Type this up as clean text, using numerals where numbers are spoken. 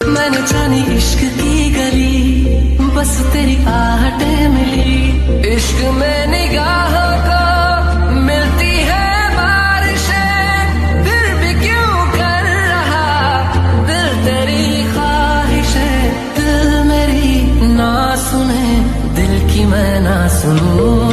मैंने जानी इश्क की गली, बस तेरी आहटें मिली। इश्क में निगाहों को मिलती है बारिशें, फिर भी क्यों कर रहा दिल तेरी ख्वाहिशें। दिल मेरी ना सुने, दिल की मैं ना सुनूं।